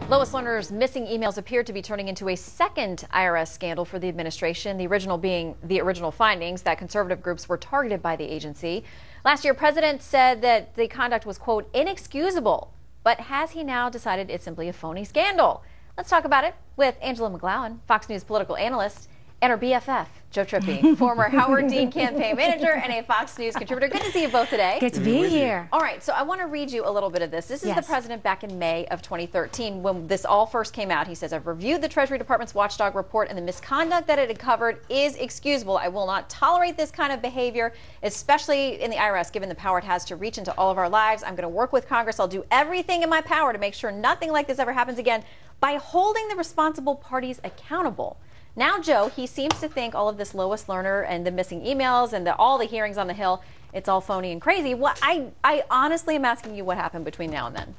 Lois Lerner's missing emails appear to be turning into a second IRS scandal for the administration, the original being the original findings that conservative groups were targeted by the agency. Last year, President said that the conduct was, quote, inexcusable. But has he now decided it's simply a phony scandal? Let's talk about it with Angela McGlowan, Fox News political analyst, and her BFF, Joe Trippi, former Howard Dean campaign manager and a Fox News contributor. Good to see you both today. Good to be here. All right, so I want to read you a little bit of this. This is the president back in May of 2013 when this all first came out. He says, I've reviewed the Treasury Department's watchdog report and the misconduct that it had covered is excusable. I will not tolerate this kind of behavior, especially in the IRS, given the power it has to reach into all of our lives. I'm going to work with Congress. I'll do everything in my power to make sure nothing like this ever happens again by holding the responsible parties accountable. Now, Joe, he seems to think all of this Lois Lerner and the missing emails and all the hearings on the Hill, it's all phony and crazy. What I honestly am asking you what happened between now and then.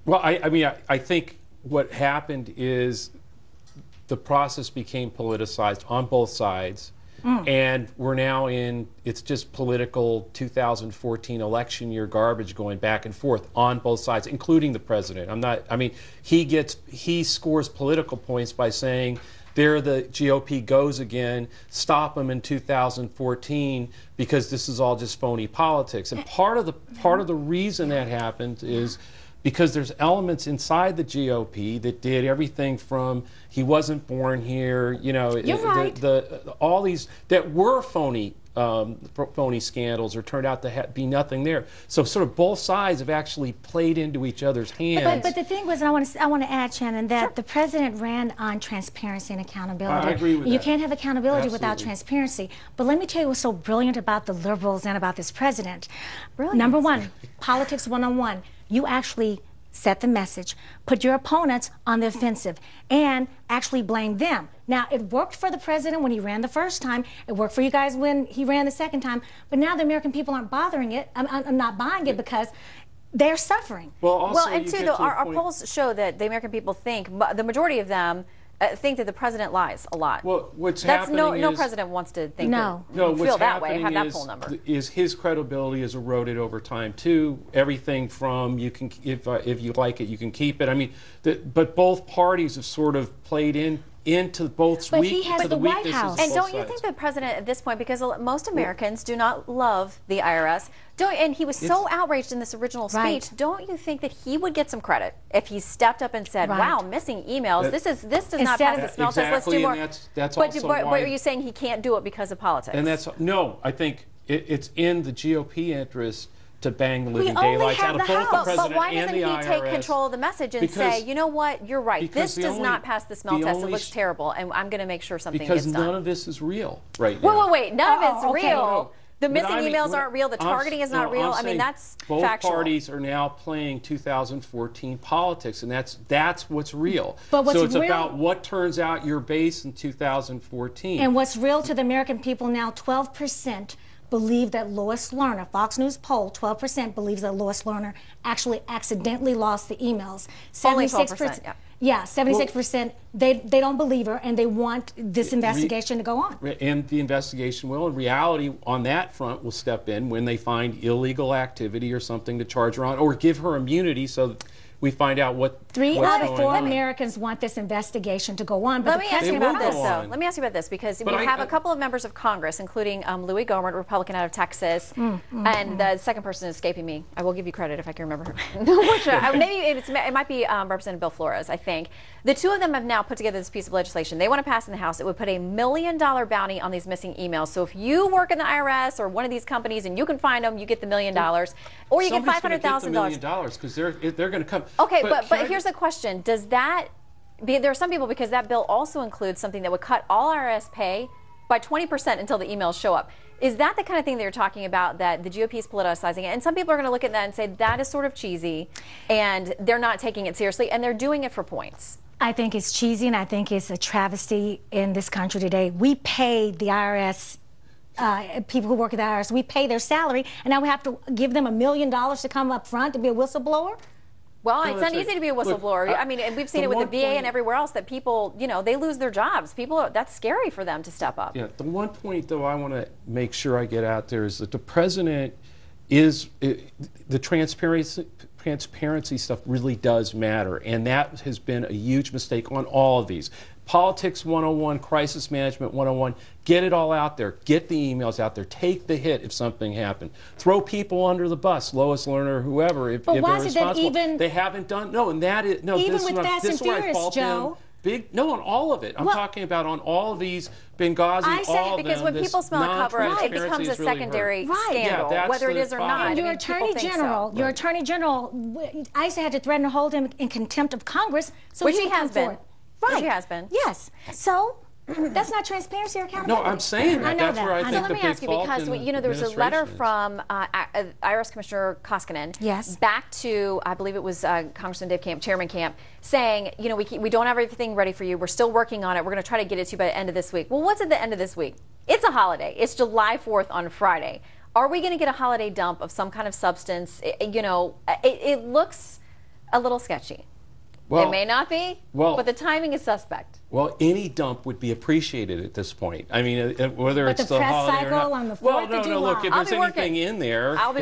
Well, I think what happened is the process became politicized on both sides. And we're now in, it's just political 2014 election year garbage going back and forth on both sides, including the president. He scores political points by saying, there the GOP goes again, stop them in 2014 because this is all just phony politics. And part of the reason that happened is because there's elements inside the GOP that did everything from he wasn't born here, you know, all these that were phony scandals or turned out to be nothing there. So sort of both sides have actually played into each other's hands. But the thing was, and I want to add, Shannon, that the president ran on transparency and accountability. I agree with that. You can't have accountability Absolutely. without transparency. But let me tell you what's so brilliant about the liberals and about this president. Brilliant. Number one, politics 101. You actually set the message, put your opponents on the offensive, and actually blame them. Now, it worked for the president when he ran the first time. It worked for you guys when he ran the second time. But now the American people aren't bothering it. I'm not buying it because they're suffering. Well, and two, our polls show that the American people think, the majority of them think that the president lies a lot. Well, what's happening no president wants to think no. feel that way, have that poll number. Is his credibility is eroded over time too. Everything from you can if you like it, you can keep it. I mean, but both parties have sort of played into both weaknesses. The White House. And don't you think the president at this point, because most Americans do not love the IRS, and he was so outraged in this original speech, don't you think that he would get some credit if he stepped up and said, wow, missing emails, this does not pass the smell test, let's do more. That's but are you saying he can't do it because of politics? And no, I think it's in the GOP interest to bang the living daylights out of both the president and the IRS. But why doesn't he take control of the message and say, you know what, you're right, this does not pass the smell test, it looks terrible, and I'm going to make sure something gets done. Because none of this is real right now. Wait, none of it's real. The missing emails aren't real, the targeting is not real. I mean, that's both factual. parties are now playing 2014 politics, and that's what's real. But what's so it's real, about what turns out your base in 2014. And what's real to the American people now, 12% believe that Lois Lerner, Fox News poll, 12% believes that Lois Lerner actually accidentally lost the emails. 76%, only 12%, yeah. Yeah, 76%, they don't believe her, and they want this investigation to go on. And the investigation will, in reality, on that front, will step in when they find illegal activity or something to charge her on, or give her immunity so that we find out what. 3 out of 4 Americans want this investigation to go on. But let me ask you about this, though. Let me ask you about this, because we have a couple of members of Congress, including Louis Gohmert, Republican out of Texas, and the second person is escaping me. I will give you credit if I can remember her. Maybe it might be Representative Bill Flores, I think. The two of them have now put together this piece of legislation. They want to pass in the House. It would put $1 million bounty on these missing emails. So if you work in the IRS or one of these companies and you can find them, you get the $1 million, or you get $500,000. $1 million because they're going to come. Okay, but here's the question: does that? There are some people, because that bill also includes something that would cut all IRS pay by 20% until the emails show up. Is that the kind of thing that you're talking about, that the GOP is politicizing it? And some people are going to look at that and say that is sort of cheesy, and they're not taking it seriously, and they're doing it for points. I think it's cheesy, and I think it's a travesty in this country today. We pay the IRS, people who work at the IRS, we pay their salary, and now we have to give them $1 million to come up front to be a whistleblower? Well, it's not easy to be a whistleblower. Look, I mean, and we've seen it with the VA and everywhere else, that people, you know, they lose their jobs. People, that's scary for them to step up. Yeah, the one point, though, I want to make sure I get out there is that the president the transparency stuff really does matter, and that has been a huge mistake on all of these. Politics 101, crisis management 101, get it all out there. Get the emails out there. Take the hit if something happened. Throw people under the bus, Lois Lerner, whoever, if they're responsible. They haven't done, no, and that is, no, even this with Fast and Furious, Joe. No, on all of it. I'm talking about on all of these, Benghazi, all of them. Because when people smell a cover-up, it becomes a secondary scandal, whether it is or not. And your Attorney General, ICE had to threaten to hold him in contempt of Congress, so which he has been. Right. Which he has been. Yes. So that's not transparency or accountability. No, I'm saying that. That's where I think so let the me big ask you, fault because in there was a letter from IRS Commissioner Koskinen back to, I believe it was Congressman Dave Camp, Chairman Camp, saying, we don't have everything ready for you. We're still working on it. We're going to try to get it to you by the end of this week. Well, what's at the end of this week? It's a holiday. It's July 4th on Friday. Are we going to get a holiday dump of some kind of substance? It looks a little sketchy. Well, it may not be, but the timing is suspect. Well, any dump would be appreciated at this point. I mean, whether it's the holiday or not. On the 4th well, no, look, if there's anything in there, it'll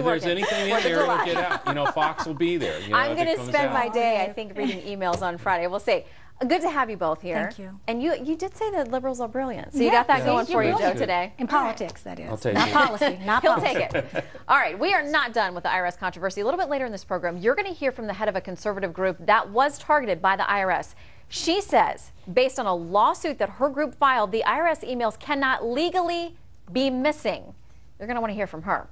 get out. Fox will be there. I'm going to spend my day, I think, reading emails on Friday. We'll see. Good to have you both here. Thank you. And you did say that liberals are brilliant. So you got that going for you, Joe, today. In politics, that is. I'll take not it. Policy. Not He'll policy. take it. All right, we are not done with the IRS controversy. A little bit later in this program, you're going to hear from the head of a conservative group that was targeted by the IRS. She says, based on a lawsuit that her group filed, the IRS emails cannot legally be missing. You're going to want to hear from her.